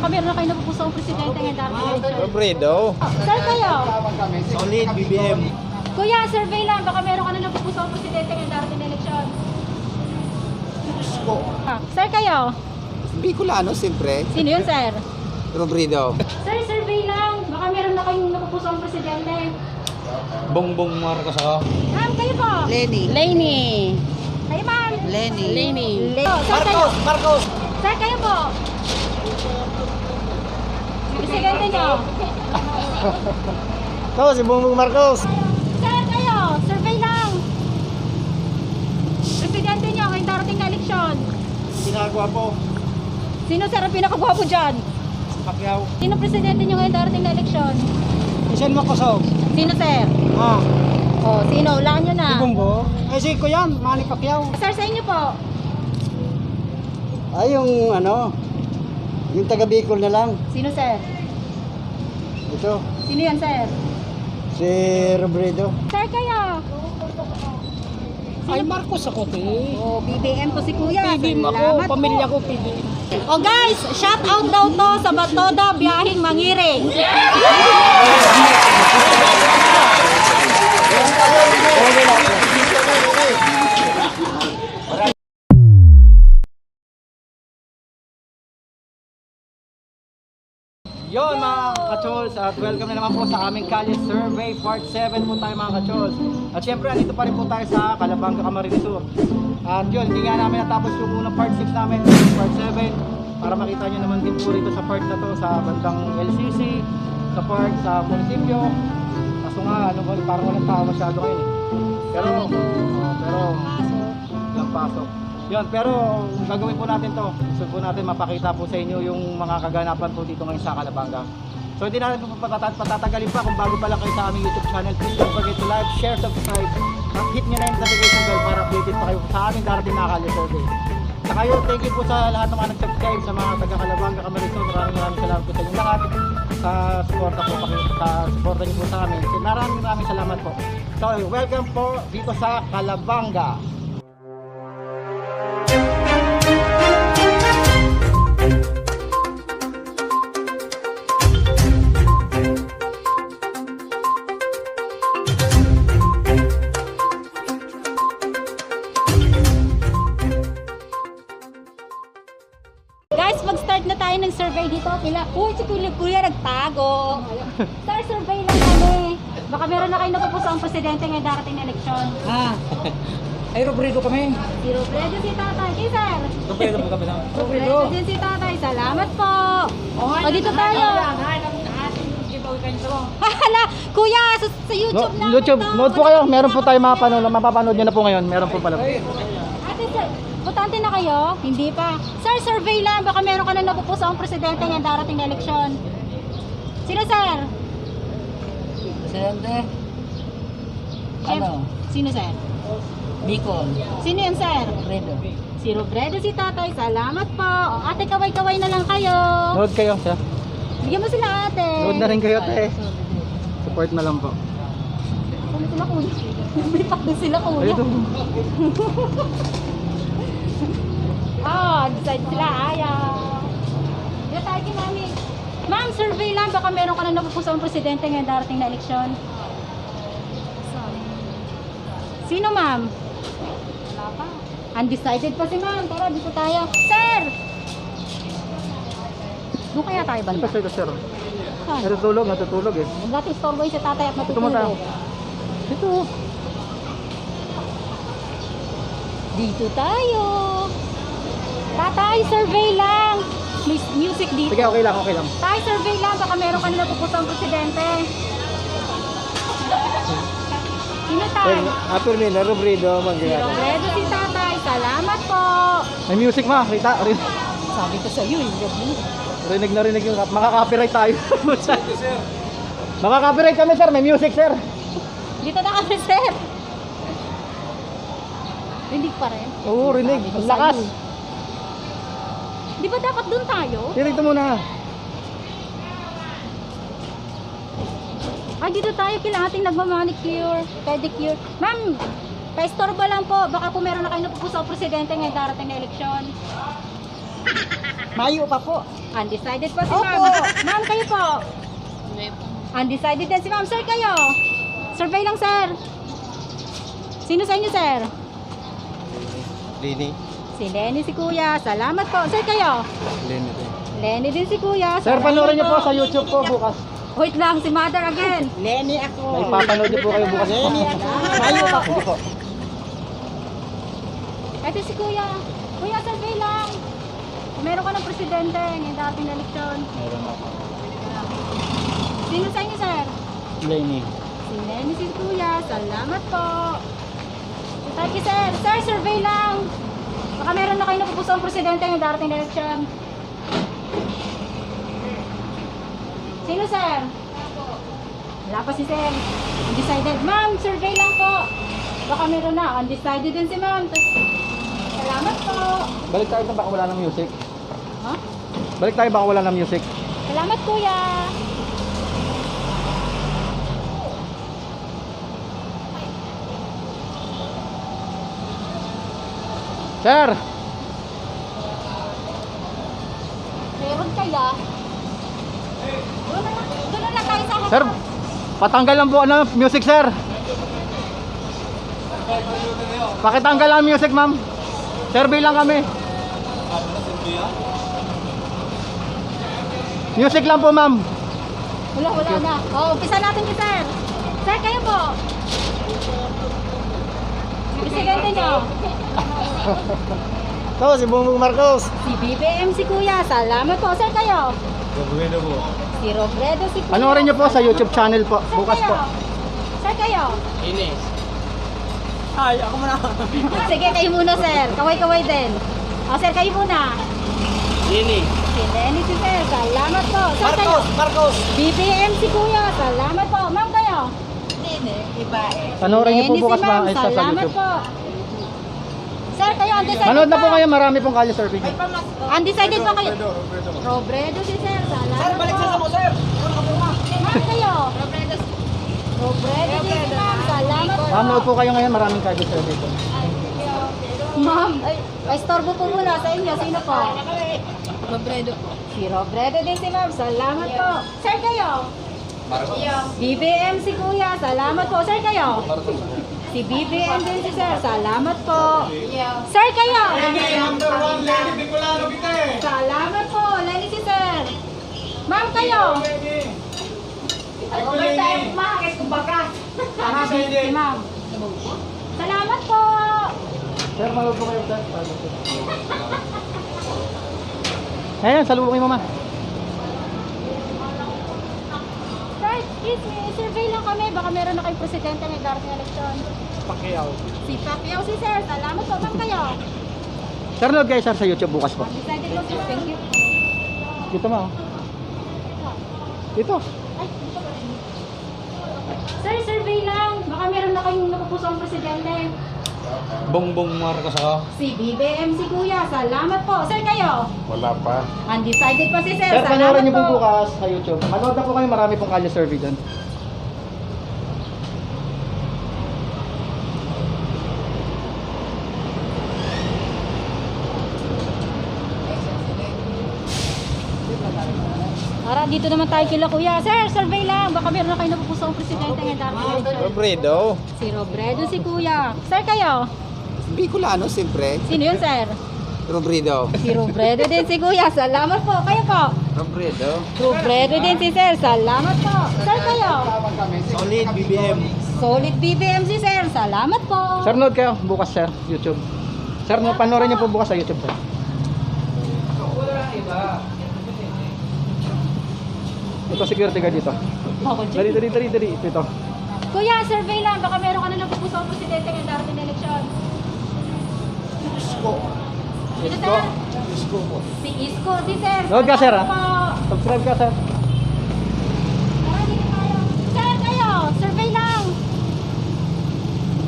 meron na kayo napupusong presidente ngayon darating na eleksyon. Robredo. Sir kayo? Solid, BBM. Kuya, survey lang. Baka meron ka na napupusong presidente ngayon darating na eleksyon. Sir kayo? Bicolano, siyempre. Sino yun, sir? Robredo. Sir, survey lang. Baka meron na kayong napupusong presidente. Bongbong Marcos ako. Ma'am, kayo po? Lenny. Lenny. Kayo, ma'am? Lenny. Sir, kayo? Marcos! Sir, kayo po? Presidente nyo? Ito, si Bongbong Marcos. Sir, kayo? Survey lang. Presidente nyo ngayong darating na eleksyon. Ginagawa po. Sino, sir, ang pinakagwapo dyan? Si Pacquiao. Sino presidente nyo ngayong darating na eleksyon? Isan mo ko so? Sino, sir? Ah, Oh, sino? Ulaan nyo na. si Bongbong. Ay, si Kuyan, Manny Pacquiao. Sir, sa inyo po? Ay, yung ano, yung taga Bicol na lang. Sino, sir? Ito, Sino yan, sir? si Robredo. Sir, kayo? Ay, Marcos ako, te. Oh, BBM to si Kuya. PBM ako, Salamat po. pamilya ko, PBM. Oh guys, shout out daw to sa Batoda Biyahing Mangiring. Yon mga kachols, at welcome na naman po sa aming Kalye Survey Part 7 po tayo mga kachols. At syempre andito pa rin po tayo sa Calabanga, Camarines Sur. At yun, hindi nga namin natapos yung unang Part 6 namin, Part 7, para makita nyo naman din po rito sa part na to, sa bandang LCC, sa part sa munisipyo. Kaso nga, ano ba, parang walang tao masyado ngayon eh. Pero walang pasok. Yun, pero gagawin po natin to. Gusto po natin mapakita po sa inyo yung mga kaganapan po dito ngayon sa Calabanga. So hindi natin po patatagalin pa. Kung bago pa lang kayo sa aming YouTube channel, please don't forget to like, share, subscribe, at hit nyo na yung notification bell para updated pa kayo sa aming darating na Kalye Survey. Saka yun, thank you po sa lahat ng mga nag-subscribe, sa mga taga Calabanga, Camarines Sur. Maraming salamat po sa inyo lahat sa suporta po, sa suporta niyo po sa amin. So, maraming salamat po. So welcome po dito sa Calabanga. Guys, mag-start na tayo ng survey dito. Uy, si Kuya nagtago. Sir, survey lang kami. Baka meron na kayo napupusong presidente ngayong darating na eleksyon. Ay, Robredo kami. Si Robredo si tatay. Okay, sir? Robredo po kami lang. Robredo din si tatay. Salamat po. O, dito tayo. Hala, Kuya, sa YouTube namin YouTube, to. nood po kayo. Meron po tayo mapapanood nyo na po ngayon. Meron po pala po. Ate, sir, butante na kayo? Hindi pa. Sir, survey lang. Baka meron ka na napupusong presidente ngayong darating na eleksyon. Sino, sir? Presidente. Ano? Sino, sir? Bicol. Sino yan, sir? Robredo. Si Robredo si tatay. Salamat po. Ate, kaway-kaway na lang kayo. Nood kayo, sir. Bigyan mo sila, ate. Nood na rin kayo, te. Support na lang po. Ano sila, kuya? Bipak din sila, kuya. Ayun. Decide sila. Ayaw. Dito tayo kay mami. Ma'am, survey lang. Baka meron ka na napupusong presidente ngayong darating na eleksyon. Sino, ma'am? Wala pa. Undecided pa si ma'am. Tara, dito tayo. Sir! Doon kaya tayo banda? Ito, sir. Saan? Natutulog eh. Huwag natin istorboy sa tatay at Ito mo tayo. matutulog. Ito. Dito tayo. Tatay, survey lang. May music dito. Sige, okay lang. Tay, survey lang. Baka meron ka na napupusong presidente. Sino tay? Apir nila, Robredo, Si mag-iata. Robredo si tatay. Salamat po. May music ma. Kita. Sabi ko sa iyo, Rinig na rinig yung makaka-copyright tayo. Makaka-copyright kami, sir. May music, sir. Dito na kami, sir. Rinig pa rin. Oo, rinig. Ang lakas. Di ba dapat doon tayo? Rinig to muna. Ay, dito tayo kila ating nagmamanicure, pedicure. Ma'am, paistorbo lang po. Baka po meron na kayo napupusong presidente ngayong darating na eleksyon. Mayo pa po. Undecided po si Opo. ma'am. Ma'am, kayo po. Undecided din si ma'am. Sir, kayo. Survey lang, sir. Sino sa inyo, sir? Lini. Si Lenny, si kuya. Salamat po. Sir, kayo. Lini din. Lenny din si kuya. Sir, Salamat panoorin niyo po sa YouTube po bukas. Wait lang, si mother again. Leni ako. May papanood niyo po kayo bukas. Leni ako. Mayo pa po. Sige po. Ito si kuya. Kuya, survey lang. Kung meron ka ng presidente, ngayon dating na eleksyon. Meron ako. Sino sa inyo, sir? Lenny. Si Lenny, si kuya. Salamat po. Thank you, sir. Sir, survey lang. Baka meron na kayo napupuso ang presidente ngayon darating na eleksyon. Sino, sir? Wala pa si sir. Undecided. Ma'am, survey lang po. Baka meron na. Undecided din si ma'am. Salamat po. Balik tayo na baka wala ng music. Ha? Balik tayo baka wala ng music. Salamat, kuya. Sir! Meron kaya? Doon lang tayo sa harap. Sir, patanggal lang po ano, music, sir. Pakitanggal lang music, ma'am. Survey lang kami. Music lang po, ma'am. Wala na. Oh, umpisa natin kay sir. Sir, kayo po. Presidente nyo. Ito, si Bongbong Marcos. Si BBM si kuya. Salamat po. Sir, kayo. Robredo po. Si Robredo si kuya. Panoorin niyo po sa YouTube channel po. Sir, Bukas kayo. po. Sir, kayo. Ines. Ay, ako muna. Sige, kayo muna, sir. Kaway-kaway din. O, sir, kayo muna. Lenny. Si Lenny si sir. Salamat po. Sir, kayo. Marcos. BBM si kuya. Salamat po. Ma'am, kayo. Panoorin niyo po Lenny bukas si ma'am. mga isa sa Salamat YouTube. po. Sir, kayo undecided Manood na po pa. kayo, marami pong kalye survey. Undecided pa kayo. Robredo si sir. Salamat po. sir. Ma'am, kayo. Robredo din si ma'am. Salamat po. Ma'am, nood po kayo ngayon, maraming kalye survey po. Ma'am, ay storbo po muna sa inyo. Sino po? Robredo. Si Robredo din si ma'am. Salamat po. Sir, kayo. BBM si kuya. Salamat po. Sir, kayo. Si BBM din si sir. Salamat po. Sir, kayo. Salamat po. Lenny si sir. Ma'am, kayo. Si ma'am. Salamat po. Sir, manood po kayo, sir. Ayan, salubong kayo, mama. Sir, excuse me. Survey lang kami. Baka meron na kayong presidente ng darating eleksyon. Pacquiao. Si Pacquiao si sir. Salamat po. Ma'am, kayo. Sir, nood kayo, sir, sa YouTube bukas po. Decided po si thank you. Dito, ma. Dito. Ay, dito ba? Sir, survey lang. Baka meron na kayong napupuso ang presidente. Bongbong Marcos ako. Si BBM si kuya. Salamat po. Sir, kayo. Wala pa. Undecided pa si sir. Sir, Salamat panoorin niyo po po. bukas sa YouTube. Manood na po kayo, marami pong kalye survey dyan. Tara, dito naman tayo kila kuya. Sir, survey lang. Baka meron na kayo napupuso ang presidente ng darating eleksyon. Robredo. Si Robredo si kuya. Sir, kayo. Bicolano, siyempre. Sino yun, sir? Robredo. Si Robredo din si kuya. Salamat po. Kayo po. Robredo. Robredo din si sir. Salamat po. Sir, kayo. Solid BBM. Solid BBM si sir. Salamat po. Sir, nood kayo bukas, sir, YouTube. Sir, panoorin niyo po bukas sa YouTube, sir. Ito, security guard dito. Dali. Ito. Kuya, survey lang. Baka meron ka na napupuso ang presidente ng darating na eleksyon. Isko. Sino, sir? Isko po. Si Isko, si sir. Load ka, sir, Salamat po. Subscribe ka, sir. Tara, dito tayo. Sir, kayo. Survey lang.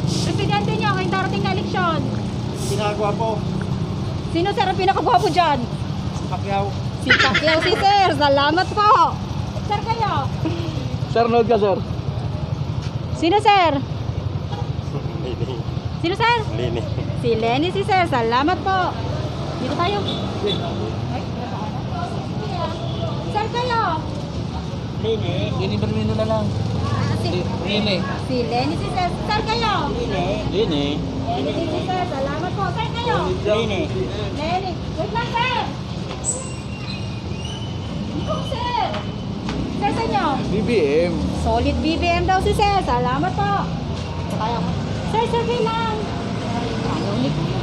Presidente niyo ngayong darating na eleksyon. Ginagawa po. Sino, sir, ang pinakagwapo dyan? Pacquiao. Si Pacquiao, si sir. Salamat po. Sir, kayo. Sir, nood ka, sir. Sino, sir? Sino, sir? Lini. Si Lenny, si sir. Salamat po. Dito tayo. Ay, Lini Bermino na lang. Lini. Si Lenny si Sir. Sir kayo? Lini. Lenny din si Sir. Salamat po. Sir kayo? Lini. Lenny. Wait lang, Sir. Ikaw, Sir. Sir, sa inyo? BBM. Solid BBM daw si Sir. Salamat po. Sir, survey lang. Ayaw ni Kuya.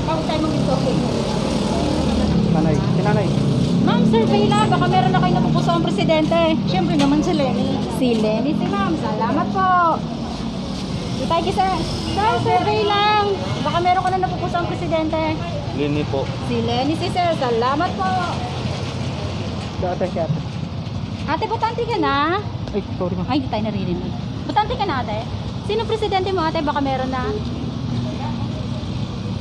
Pag-time mo ito. Nanay, si nanay. Ma'am, survey lang. Baka meron na kayo napupuso ang presidente. Siyempre naman si Lenny. Si Lenny, si ma'am. Salamat po. Itay ki Sir. Sir, survey lang. Baka meron ka na napupuso ang presidente. Lini po. Si Lenny, si Sir. Salamat po. Dati si ate. Ate, butante ka na? Ay, sorry ma. Ay, hindi tayo naririnig. Butante ka na, ate? Sino presidente mo, ate? Baka meron na.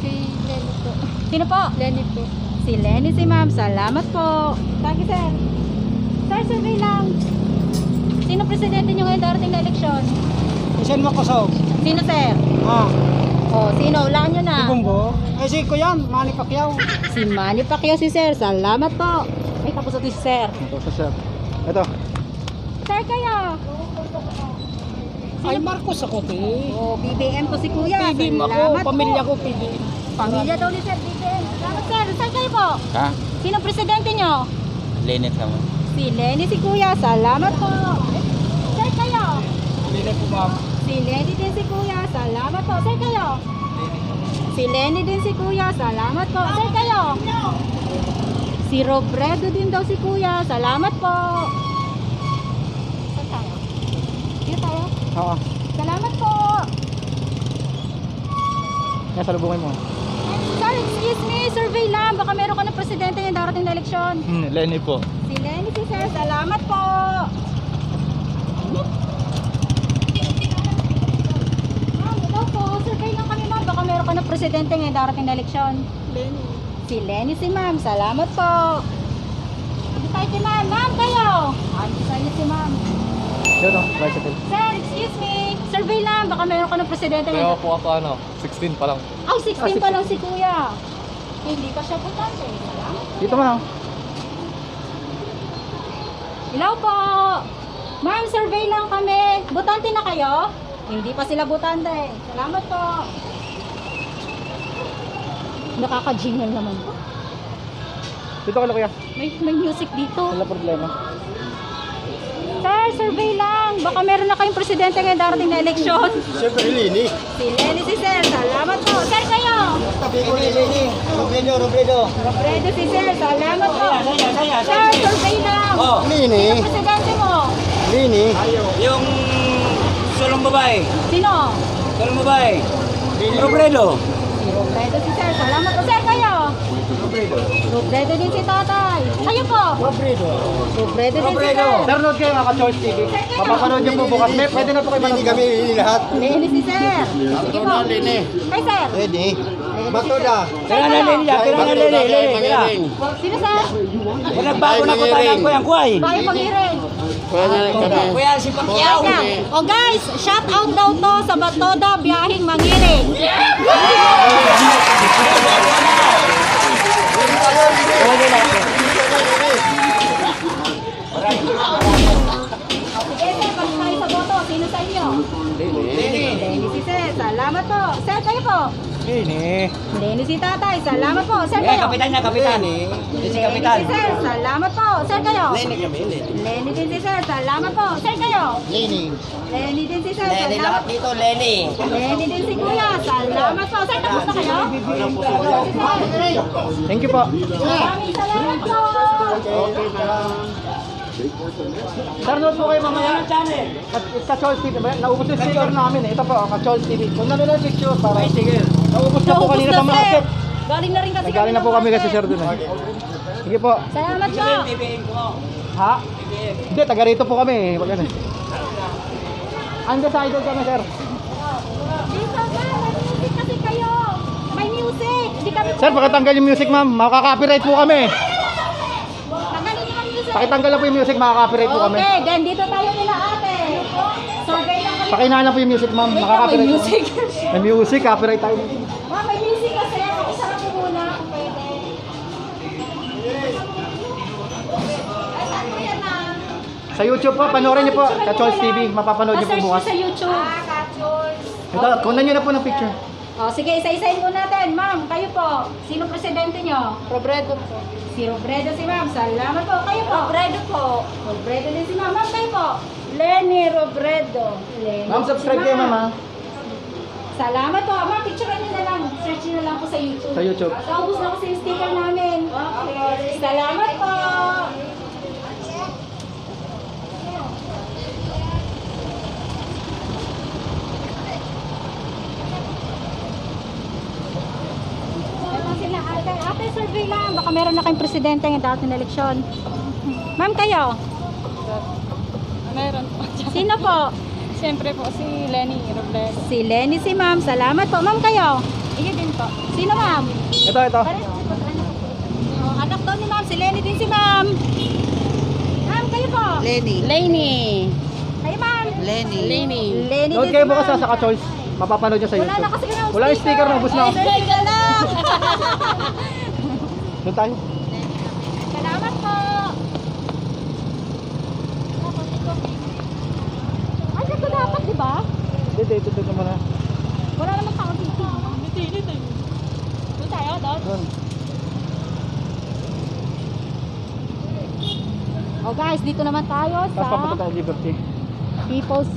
Si Lini po. Sino po? Lini po. Si Lenny, si ma'am. Salamat po. Thank you, sir. Sir, survey lang. Sino presidente nyo ngayon darating na eleksyon? Isan mo kasaw? Sino, sir? Ah, O, sino? Ulaan nyo na. Bumbo. Ay, si Kuyan, Manny Pacquiao. Si Manny Pacquiao, si sir. Salamat po. Ay, tapos ito si sir. Ito sa sir. Ito. Sir, kayo. Ay, Marcos ako to eh. O, BBM to si kuya. PBM ako. Salamat Pamilya po. ko PBM. Pamilya daw ni sir, BBM. Salamat, sir. Sir, kayo po. Ha? Sino presidente nyo? Lini kamo. Si Lenny, si kuya. Salamat po. Sir, kayo. Lini po ma'am. Si Lenny din si kuya. Salamat po. Sir, kayo. Si Lenny din si kuya. Salamat po. Sir, kayo. Si Robredo din daw si kuya. Salamat po. Saan tayo? Dito tayo. Oo. Salamat po. Yan, salubungin mo. Sir, excuse me. Survey lang. Baka meron ka na presidente yung darating na eleksyon. Lini po. Si Lenny, si sir. Salamat po. Ma'am, ito po. Survey lang kami, ma'am. Baka meron ka na presidente ngayon darating na eleksyon. Lini. Si Lenny, si ma'am. Salamat po. Hindi tayo si ma'am. Ma'am, kayo. Ay, sa'yo si ma'am. Ito, bicycle. Sir, excuse me. Survey lang. Baka meron ka na presidente ngayon. po ako 16 pa lang. Ay, 16 pa lang si kuya. Hindi pa siya butante. Salamat. Dito mo lang. Hello po. Ma'am, survey lang kami. Butante na kayo? Hindi pa sila butante. Salamat po. Nakaka-jingle naman po. Dito ka lang kuya. May music dito. Wala problema. Sir, survey lang. Baka meron na kayong presidente ngayon darating na eleksyon. Siyempre, Lini. Si Lenny, si Sir. Salamat po. Sir, kayo. Tabi ko ni Lini. Robredo. Robredo, si Sir. Salamat po. Sir, survey lang. Lini. Presidente mo. Lini. Yung sulong babae. Sino? Sulong babae. Robredo. Si Robredo, si Sir. Salamat po. Sir, kayo. Robredo din si tatay. Kayo po. Robredo. Robredo din si Sir. Sir, load kayo mga ka-Choice TV. Mapapanood niyo po bukas. Pwede na po kayo manood. Lini kami, Lini lahat. Lenny si Sir. Sige po. Lini. Kay Sir. Ready? Batoda. Sir, kayo. Sino Sir? Nagbago na ko tayo ko yung kuhay. Bayo Pangirin. Kuya si Pacquiao. O guys, shout out daw to sa Batoda Biyahing Mangiring. Sige sir, pag tayo sa boto, sino sa inyo? Lenny si Sir, salamat po. Sir, kayo po. Ini. Lenny si tatay, salamat po. Sir, kayo. Kapitan niya, kapitan. Lenny si Sir, salamat po. Sir, kayo. Lenny din si Sir, salamat po. Sir, kayo. Lini. Lenny din si Sir, salamat po. dito, Lenny. Lenny din si Kuya, salamat po. Sir, tapos na kayo? Thank you po. Maraming salamat po. Sir, load po kayo mamaya. Ka-Choice TV. Naubos yung sticker namin eh. Ito po, ka-Choice TV. Kung nanonood picture para. Naubos na po kanina sa market. Galing na rin kasi Nagaling na po kami kasi sir dun eh. Sige po. Salamat po. Ha? Hindi, taga rito po kami eh. Wag ganun. Undecided kami sir. Dito ba? May music kasi kayo. May music. Hindi kami Sir, pakitanggal yung music ma'am. Makaka-copyright po kami. Tanggalin niyo ang music. Pakitanggal lang po yung music, makaka-copyright po kami. Okay, then dito tayo nila ate. Survey lang kami. Pakinaan lang po yung music ma'am. May Makaka-copyright po. music. May music, copyright tayo. Ma'am, may music kasi. Pakisarap ko muna kung pwede. Sa YouTube po, panoorin niyo po. Kachols TV, mapapanood niyo po Pa-search bukas. sa YouTube. Ito, kunan niyo na po ng picture. O, sige, isa-isahin po natin. Ma'am, kayo po. Sino presidente nyo? Robredo po. Si Robredo si ma'am. Salamat po. Kayo po. Robredo po. Robredo din si ma'am. Ma'am, kayo po. Lenny Robredo. Lenny Ma'am, subscribe si kayo, ma'am. ha? Salamat po. Ma'am, picturean nyo na lang. Search nyo na lang po sa YouTube. Sa YouTube. Naubos na kasi yung sticker namin. Salamat po. Ito sila, ate. Ate, survey lang. Baka meron na kayong presidente ng dating eleksyon. Ma'am, kayo? Meron po. Sino po? Siyempre po si Lenny Robredo. Si Lenny si ma'am. Salamat po. Ma'am, kayo? Iyo din po. Sino ma'am? Ito, ito. Oh, anak daw ni ma'am. Si Lenny din si ma'am. Ma'am, kayo po? Lenny. Lenny. Kayo ma'am? Lenny. Lenny. Lenny Doon din kayo si bukas ma'am. sa Kachols. Mapapanood niyo sa Wala na YouTube. kasi kayong Wala yung sticker na, ubos na. Sticker na. Doon tayo. Salamat po. Ay, dito dapat, di ba? Dito naman ha. Wala namang tao dito. Dito. Doon tayo, doon. Doon. Oh guys, dito naman tayo Tapos papunta sa tayo Liberty. People's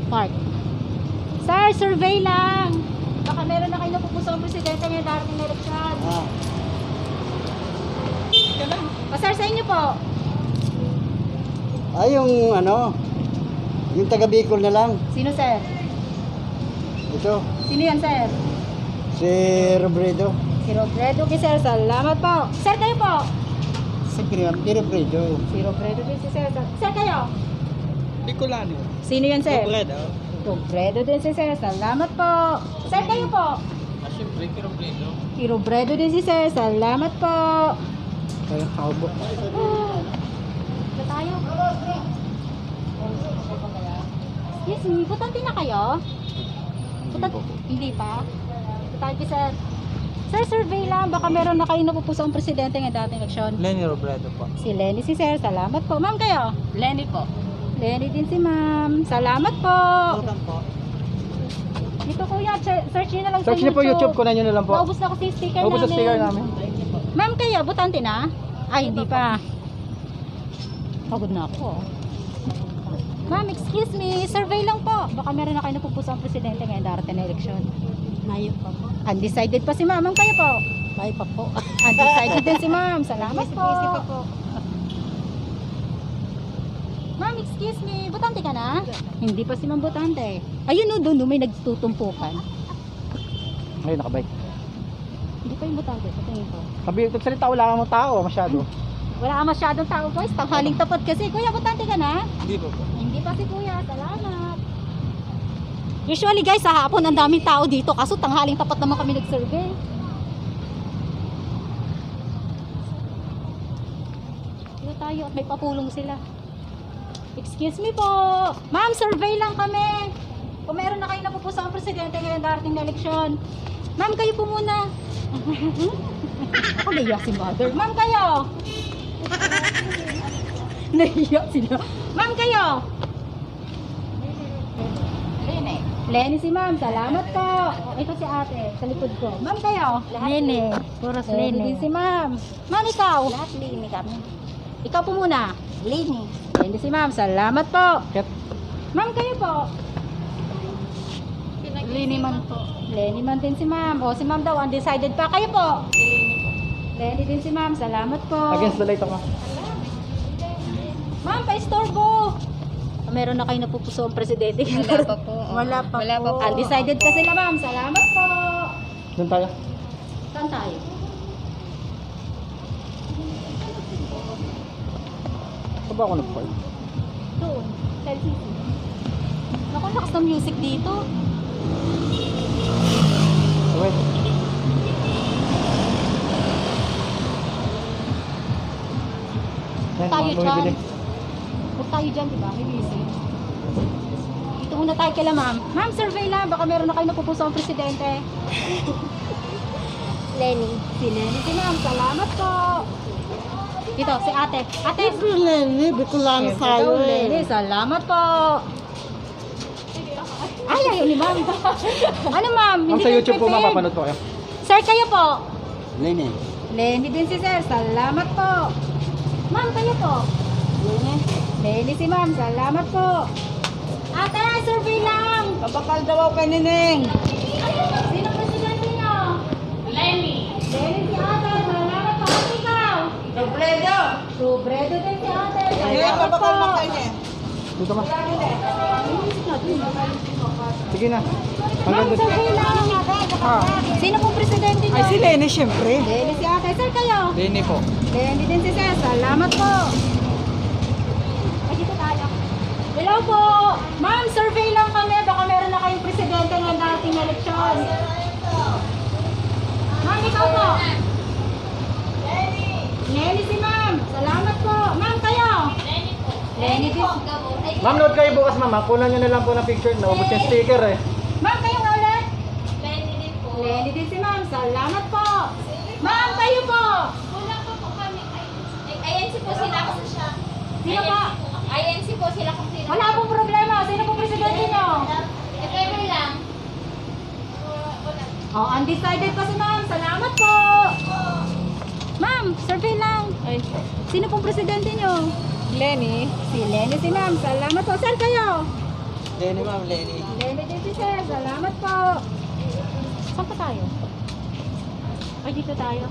Park. Sir, survey lang. Baka meron na kayo napupusong presidente ngayong darating na eleksyon. Ah, O sir, sa inyo po. yung ano, yung taga Bicol na lang. Sino sir? Ito, Sino yan sir? si Robredo. Si Robredo kay sir. Salamat po. Sir, kayo po. Si Robredo. Si Robredo din si sir. Sir, kayo. Bicolano. Sino yan sir? Robredo. Robredo din si sir. Salamat po. Sir, kayo po. Siyempre, kay Robredo. Si Robredo din si sir. Salamat po. Tayo, kaubo. Ito tayo. Yes, butante na kayo? Hindi pa? Ito tayo kay sir. Sir, survey lang. Baka meron na kayo napupusong presidente ng dating eleksyon. Lenny Robredo po. Si Lenny si sir. Salamat po. Ma'am, kayo? Lenny po. Lenny din si ma'am. Salamat po. po. Dito kuya, search nyo na lang Search sa niyo po YouTube, kunan niyo na lang po. Naubos na kasi yung sticker Ubus namin. sa sticker namin. Ma'am, kayo, butante na? Ay, hindi pa. Pagod na ako. Ma'am, excuse me, survey lang po. Baka meron na kayo napupusang presidente ngayon darating na eleksyon. Mayo pa po. Undecided pa si ma'am. Ma'am, kayo po. Mayo pa po. Undecided din si ma'am. Salamat po. Busy pa po. Ma'am, excuse me, butante ka na? Hindi pa si ma'am butante. Ayun o, doon may nagtutumpukan. Ngayon, nakabike. Hindi pa yung butante, sa tingin ko. Sabi, salita wala kang tao, masyado. Wala ka masyadong tao, boys. Tanghaling tapat kasi. Kuya, butante ka na? Hindi po po. Hindi pa si kuya. Salamat. Usually guys, sa hapon ang daming tao dito. Kaso tanghaling tapat naman kami nag-survey. Dito tayo at may papulong sila. Excuse me po. Ma'am, survey lang kami. Kung meron na kayo napupusang presidente ngayon darating na eleksyon. Ma'am, kayo po muna. Ako naiyak si mother. Ma'am, kayo. Naiyak sila. Ma'am, kayo. Lenny. Lenny si ma'am. Salamat po. Ito si ate. Sa likod ko. Ma'am, kayo. Lenny. Puros Lenny din si ma'am. Ma'am, ikaw. Lahat Lenny kami. Ikaw po muna. Lenny. Lenny si ma'am. Salamat po. Ket, Ma'am, kayo po. Lenny man po. Lenny man din si ma'am. O, si ma'am daw. Undecided pa. Kayo po. Lenny din si ma'am. Salamat po. against the light ako. Ma'am, pa-istorbo. Meron na kayo napupuso ang presidente. Wala pa po. Wala pa Wala pa po. po. Undecided pa sila ma'am. Salamat po. Doon tayo. Saan tayo? Saan ba ako nag-park? Doon. LCC. Naku, lakas ng music dito. Wait. Yan, Tayo mga dyan. bumibili. Huwag tayo dyan, di ba? May music. Dito muna tayo kila ma'am. Ma'am, survey lang. Baka meron na kayo napupuso ang presidente. Lenny. Si Lenny si ma'am. Salamat po. Dito, si ate. Ate. Lenny, Bicolano sa'yo Lenny, salamat po. Ay, ayaw ni ma'am. Ano ma'am? Ma'am, sa YouTube po mapapanood po kayo. Sir, kayo po. Lenny. Lenny din si sir. Salamat po. Ma'am, kayo po. Lenny si ma'am. Salamat po. Ate, survey lang. Kapakal daw kay Neneng. Sino presidente niyo? Lenny. Lenny si ate. Salamat po. At ikaw? Robredo. Robredo din si ate. Ayan, Salamat po. kapakal makay niya. Dito ma. Sige na. Ma'am, Hanggang doon. survey lang. Sino pong presidente niyo? Ay, si Lenny, syempre. Lenny si ate. Sir, kayo? Lenny po. Lenny din si sir. Salamat po. Ay, dito tayo. Hello po. Ma'am, survey lang kami. Baka meron na kayong presidente ng dating eleksyon. Ma'am, ikaw po. Lenny si ma'am. Salamat po. Ma'am, kayo? Lenny din. Ma'am, note kayo bukas ma'am. Kunan nyo na lang po ng picture. Naubos yung sticker eh. Ma'am, kayo nga ulit? Lenny din si ma'am. Salamat po. Ma'am, kayo po. INC po sila kasi siya. Sino po? INC po sila kung sino. Wala pong problema. Sino pong presidente nyo? Ever lang. Oh, undecided pa si ma'am. Salamat po. Ma'am, survey lang. Sino pong presidente nyo? Lenny. Si Lenny si ma'am. Salamat po. Sir, kayo? Lenny, ma'am, Lenny. Lenny din si sir. Salamat po. Saan pa tayo? Ay, dito tayo.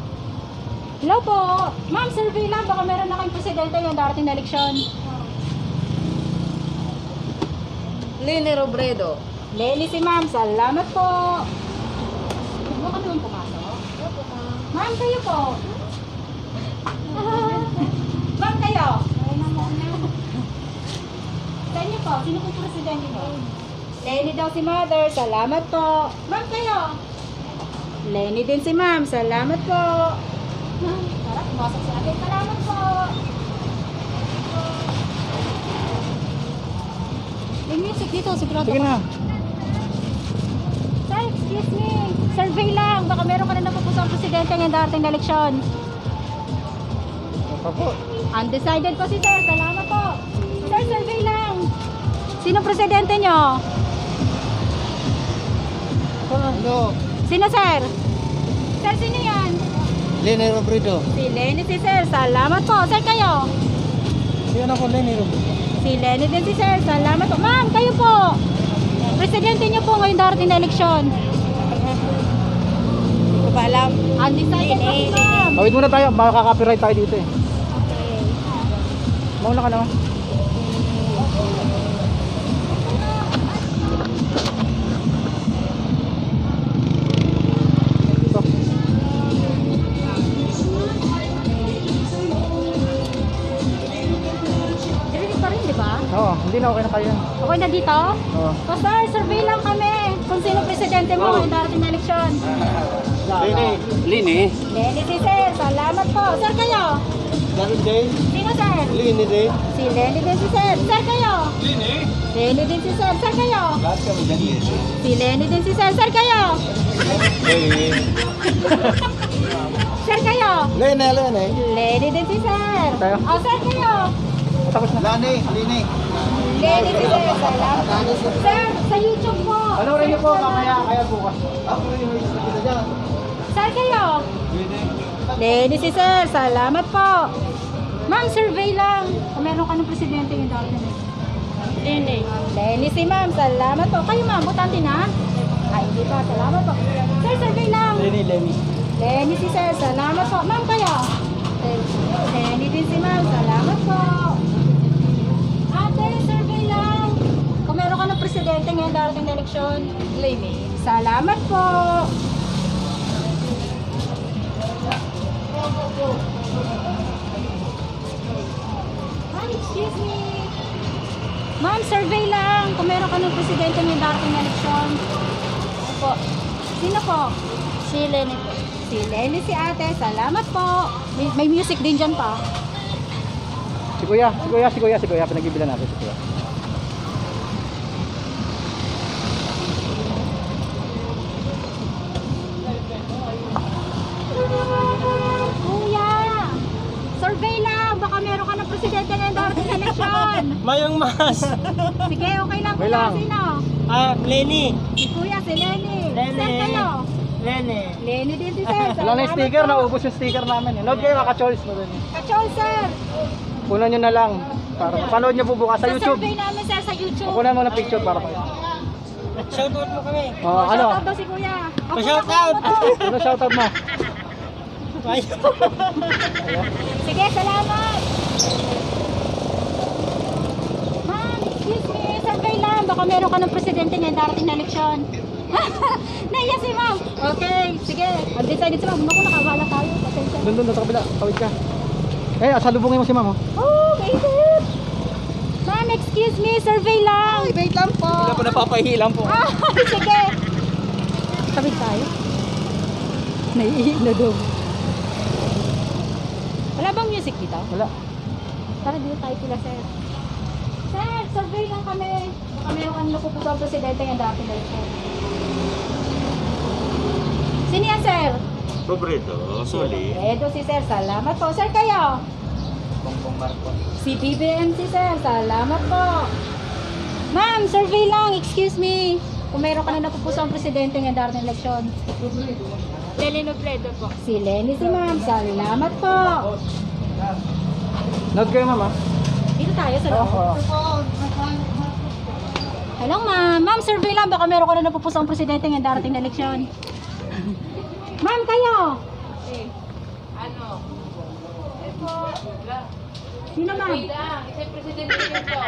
Hello po. Ma'am, survey lang. Baka meron na kayong presidente yung darating na eleksyon. Lenny Robredo. Lenny si ma'am. Salamat po. Baka naman pumasok. Ma'am, kayo po. Ma'am, kayo. Sa inyo po, sino po presidente mo? Lenny daw si mother. Salamat po. Ma'am, kayo. Lenny din si ma'am. Salamat po. Tara, pumasok si ate. Salamat po. May music dito, sigurado Sige ko. na. Sir, excuse me. Survey lang. Baka meron ka na napupusang presidente ngayong darating na eleksyon. Opo. Undecided po si sir. Salamat po. Sir, survey lang. Sino presidente nyo? Hello. Sino, sir? Sir, sino yan? Lenny Robredo. Si Lenny si sir. Salamat po. Sir, kayo? Sino ako, Lenny Robredo? Si Lenny din si sir. Salamat po. Ma'am, kayo po. Presidente nyo po ngayong darating na eleksyon. Hindi ko pa alam. Undecided po si ma'am. Wait muna tayo. Makaka-copyright tayo dito eh. Mauna ka naman. Ito. Dirinig pa rin, di ba? Oo, hindi na okay na kayo. Okay na dito? Oo. O sir, survey lang kami. Kung sino presidente mo ngayong darating na eleksyon. Lenny. Lenny. Lenny si sir. Salamat po. Sir, kayo? David Day. Sino, sir? Lenny Day. Si Lenny din si sir. Sir, kayo? Lenny din si sir. Sir, kayo? Lahat kami dyan, Lenny. Si Lenny din si sir. Sir, kayo? Lenny. Sir, kayo? Lenny, Lenny. Lenny din si sir. Tayo. O, sir, kayo? Tapos na. Lenny, Lenny. Lenny si sir. Salamat. Sir, sa YouTube po. Ano rin niyo po mamaya kaya bukas. Ako rin yung kita dyan. Sir, kayo? Lenny si sir. Salamat po. Ma'am, survey lang. Kung meron ka ng presidente yung darating na Lenny. Lenny si ma'am. Salamat po. Kayo ma'am, butante na? Ay, hindi pa. Salamat po. Sir, survey lang. Lenny. Lenny si sir. Salamat po. Ma'am, kayo? Lenny din si ma'am. Salamat po. Ate, survey lang. Kung meron ka ng presidente ngayon darating na eleksyon. Lenny. Salamat po. Hi, excuse me. Ma'am, survey lang. Kung meron ka ng presidente ngayong darating na eleksyon. Po. Sino po? Si Lenny po. Si Lenny si ate. Salamat po. May music din dyan pa. Si Kuya. Pinag-ibilan natin si Kuya. Kuya, survey lang. Mayong mas. Sige, okay lang Okay kuya. lang. Sino? Lenny. Si kuya, si Lenny. Lenny. Sir kayo? Lenny. Lenny din si sir. Wala na yung Salamat sticker, po. naubos yung sticker namin. Note kayo, kaka-choice mo din. Kachol, sir. Kunan nyo na lang. Para mapanood nyo po bukas sa YouTube. Survey namin sir sa YouTube. Kunan mo ng picture para kayo. Shoutout mo kami. Oh, ano? Shoutout daw si kuya. Ako, Pa-shout ako, out. ako to. Ano shoutout mo? Sige, salamat. Ma'am, excuse me. Survey lang. Baka meron ka ng presidente ngayon darating na eleksyon. Naiya si ma'am. Okay, sige. Undecided si ma'am. Naku, nakawala tayo. Pasensya. Doon, sa kabila. Tawid ka. Salubungin mo si ma'am. Oh. Oh, wait. Ma'am, excuse me. Survey lang. Wait lang po. Wala po napapahilang po. Ah, sige. Tawid tayo. Naiihig na daw. Wala bang music dito? Wala. Tara, dito tayo pila, sir. Sir, survey lang kami. Baka meron kang napupuso ang presidente ng dati na ito. Sino yan, sir? Pobredo, Soli. Edo si sir. Salamat po. Sir, kayo? Bongbong Marcos. Si BBM si sir. Salamat po. Ma'am, survey lang. Excuse me. Kung meron ka na napupuso ang presidente ng dati na eleksyon. Lenny Robredo po. Si Lenny si ma'am. Salamat po. Note kayo ma'am. Dito tayo sa loob. Oo. Hello ma'am. Ma'am, survey lang. Baka meron ka na napupuso ang presidente ng darating na eleksyon. Ma'am, kayo? Sino ma'am? Isa presidente nito.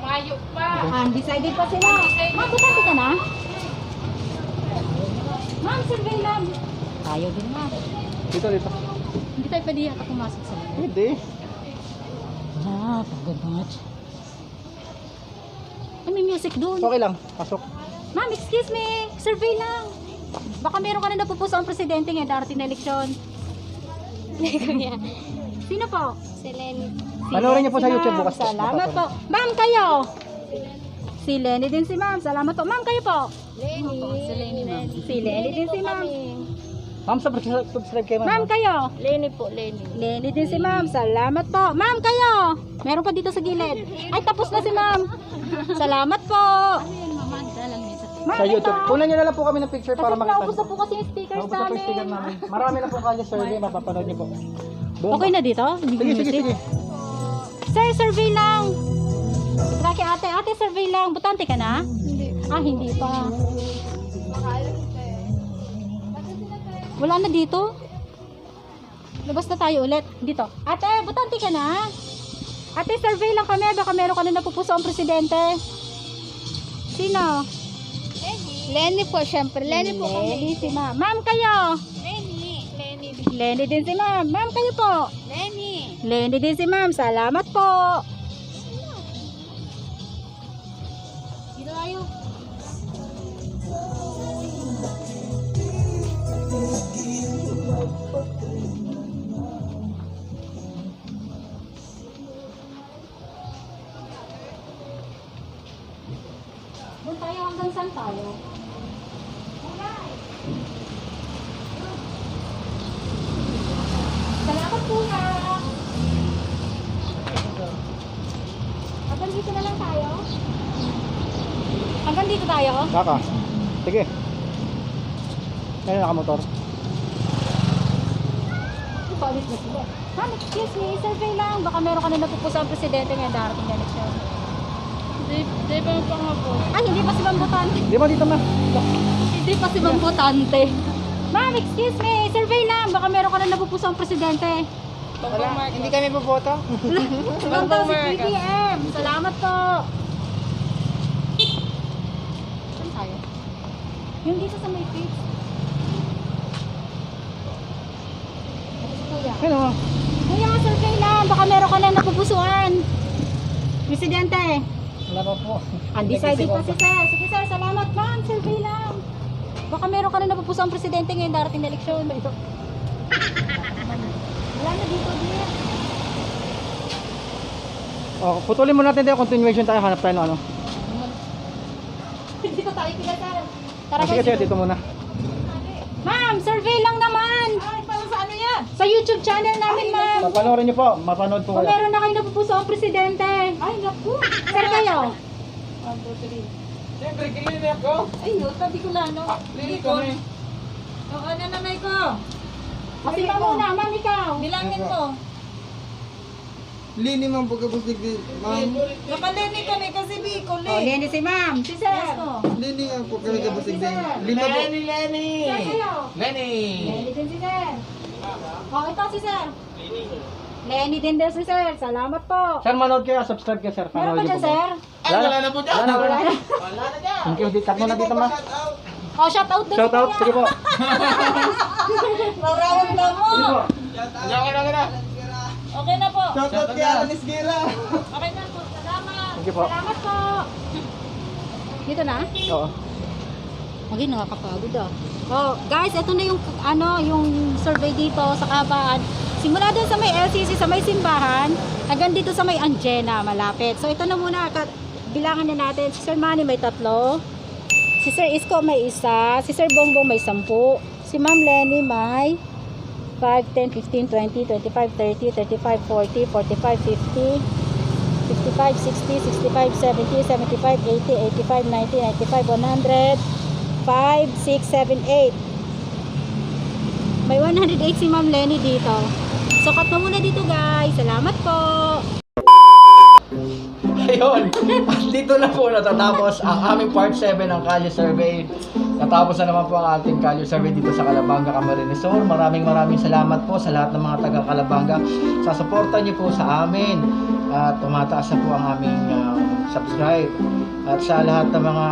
Mayo pa. Undecided pa sila. Ma'am, butante ka na? Ma'am, survey lang. Ayaw din ma'am. Dito. Hindi tayo pwede yata pumasok sa loob. Hindi. Ah, pagod much. Ay, may music doon. Okay lang. Pasok. Ma'am, excuse me. Survey lang. Baka meron ka na napupuso ang presidente ngayon darating na eleksyon. Kuya. Sino po? Si Lenny. Panoorin niyo po sa Si YouTube ma'am. bukas po. Salamat po. Ma'am, kayo? Si Lenny din si ma'am. Salamat po. Ma'am, kayo po? Lenny. Si Lenny, ma'am. Si Lenny din si ma'am. Ma'am, subscribe kayo Ma'am, ma'am. kayo? Lenny po, Lenny. Lenny din si ma'am. Salamat po. Ma'am, kayo? Meron pa dito sa gilid. Ay, tapos na si ma'am. Salamat po. Ma'am, Sa YouTube. ito. Kunan niyo na lang po kami ng picture para Kasi makita. naubos na po kasi yung stickers Naubos na po yung sticker namin. namin. Marami na po kanya survey. Mapapanood niyo po. Buong- Okay na dito? Sige. Sir, survey lang. Tara kay ate. Ate, survey lang. Butante ka na? Hindi. Ah, hindi pa. Wala na dito? Labas na tayo ulit. Dito. Ate, butante ka na? Ate, survey lang kami. Baka meron ka na napupuso ang presidente. Sino? Lenny po, syempre. Lenny po kami. Lenny si ma'am. Ma'am, kayo? Lenny. Lenny. Lenny din si ma'am. Ma'am, kayo po? Lenny. Lenny din si ma'am. Salamat po. Dito tayo. Doon tayo hanggang saan tayo? Salamat po na. Hanggang dito na lang tayo. Hanggang dito tayo. Kaka. Sige. Kaya nakamotor. Palit na sila. Ma'am, excuse me, survey lang. Baka meron ka na napupuso ang presidente ngayon darating na eleksyon. Di ba pa nga po? Ay, hindi pa si Ma'am Botante. Di ba dito ma? Hindi pa si Ma'am Botante. Ma'am, excuse me, survey lang. Baka meron ka na napupuso ang presidente. Wala. Hindi kami boboto. Ma'am daw si BBM. Salamat po. Saan tayo? Yung dito sa may page. Kuya. Ano? Kuya, survey lang. Baka meron ka na napupusuan. Presidente. Wala pa po. Undecided pa si sir. Sige sir, salamat ma'am. Survey lang. Baka meron ka na napupusuan presidente ngayon darating na eleksyon. Wala na dito, dear. Oh, putulin mo natin tayo continuation tayo. Hanap tayo ng ano. Dito tayo kila sir. Tara Sige, guys. dito muna. Ma'am, survey lang naman. Ay, para sa ano yan? Sa YouTube channel namin, ma'am. Papanoorin niyo po, mapanood po Kung kayo. meron na kayo napupuso ang presidente. Ay, naku. Sir kayo. Siyempre, kilala ako. Ay, no, tabi ko lang, no? Lili kami. O, ano nanay ko? Kasi pa muna, ma'am, ikaw. Bilangin mo. Lini man pagkabusig di. Ma'am. Nakaleni kami kasi Bicol O, Lenny si ma'am. Si sir. Yes, ko. Lini ang pagkabusig di. Lenny! Sir kayo. Lenny! Lenny din si sir. O, ito si sir. Lenny din si sir. Salamat po. Sir, manood kayo, subscribe kayo, sir. Meron Panood ba niyo dyan, po. sir? Ay, wala na po dyan. Wala na, wala na. Wala na dyan. Thank you, cut mo na dito, ma. O, shout out din. Shout out, sige po. Nararamdam mo. Sige po. Okay na. Okay na po. Shoutout kay Alanis Gira. Okay na po. Salamat. Sige po. Salamat po. Dito na? Oo. Okay, nakakapagod ah. Oh, guys, ito na yung yung survey dito sa Kabaan. Simula doon sa may LCC, sa may simbahan, hanggang dito sa may Angena, malapit. So ito na muna, bilangan na natin. Si Sir Manny may 3. Si Sir Isko may 1. Si Sir Bongbong may 10. Si Ma'am Lenny may 5, 10, 15, 20, 25, 30, 35, 40, 45, 50, 55, 60, 65, 70, 75, 80, 85, 90, 95, 100, 5, 6, 7, 8. May 108 si Ma'am Lenny dito. So, cut na muna dito, guys. Salamat po. Ayun, at dito na po natatapos ang aming part 7 ng Kalye Survey. Natapos na naman po ang ating Kalye Survey dito sa Calabanga, Camarines Sur. Maraming salamat po sa lahat ng mga taga Calabanga sa suporta niyo po sa amin. At tumataas na po ang aming subscribe. At sa lahat ng mga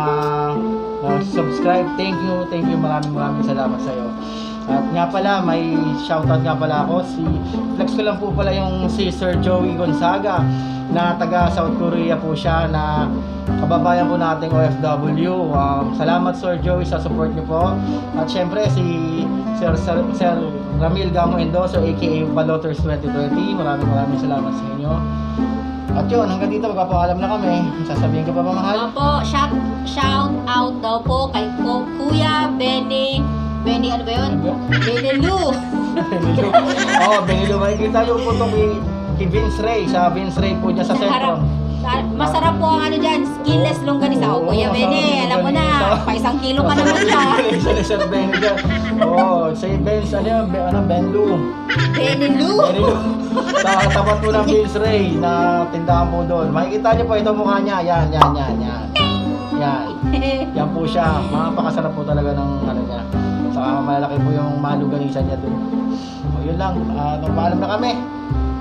subscribe, thank you, maraming salamat sa iyo. At nga pala, may shoutout nga pala ako. Flex ko lang po pala yung si Sir Joey Gonzaga na taga South Korea po siya, na kababayan po nating OFW. Salamat Sir Joey sa support niyo po. At syempre si Sir Ramil Gamo Endoso aka Baloters 2020. Maraming salamat sa inyo. At yun, hanggang dito magpapaalam na kami. Sasabihin ko pa ba, mahal? Opo, shout out daw po kay Kuya Benny, ano ba yun? Benelu. Benilo. Benilo. Makikita yung puto kay Vince Ray. Sa Vince Ray po dyan sa sentro. Masarap po ang dyan, skinless longganisa. O, Kuya Benny, alam mo na, pa 1 kilo ka naman siya. Isa ni Sir Benny dyan. Si Vince, Benlu. Benelu. Benilo. Tapat po ng Vince Ray na tindahan po doon. Makikita niyo po ito mukha niya. Yan. Yan po siya. Mapakasarap po talaga ng niya. Saka malaki po yung maluganisan niya doon. Yun lang. Nagpaalam na kami.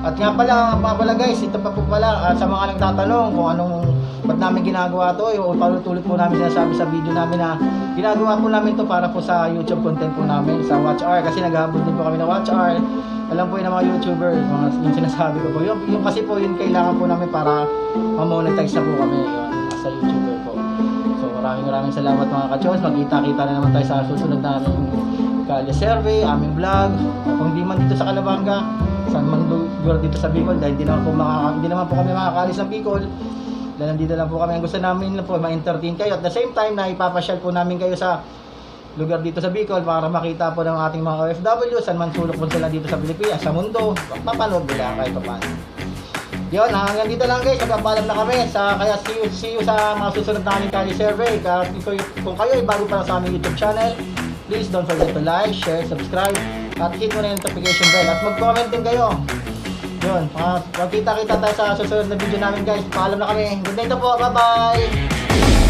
At nga pala guys, ito pa po pala sa mga nagtatanong kung ba't namin ginagawa to, yung palutulit po namin sinasabi sa video namin na ginagawa po namin to para po sa YouTube content po namin, sa watch hour, kasi naghahabol din po kami ng watch hour. Alam po yun ng mga YouTuber, yung sinasabi ko po, yung kasi po yun kailangan po namin para ma-monetize na po kami yun, sa YouTuber po. So maraming salamat mga ka-chos. Magkita-kita na naman tayo sa susunod na aming Kalye Survey, aming vlog. Kung hindi man dito sa Calabanga, saan man lugar dito sa Bicol, dahil hindi naman po kami makakaalis ng Bicol. Dahil nandito lang po kami, ang gusto namin lang po ma-entertain kayo. At the same time na ipapasyal po namin kayo sa lugar dito sa Bicol para makita po ng ating mga OFW, saan man sulok po sila dito sa Pilipinas, sa mundo, mapanood nila kahit pa paano. Yun, hanggang dito lang guys, nagpapaalam na kami. Kaya see you sa mga susunod na aming Kalye Survey. Kung kayo ay bago pa sa aming YouTube channel, please don't forget to like, share, subscribe, at hit mo na yung notification bell. At mag-comment din kayo. Yun, magkita-kita tayo sa susunod na video namin guys. Paalam na kami. Good night po, bye-bye!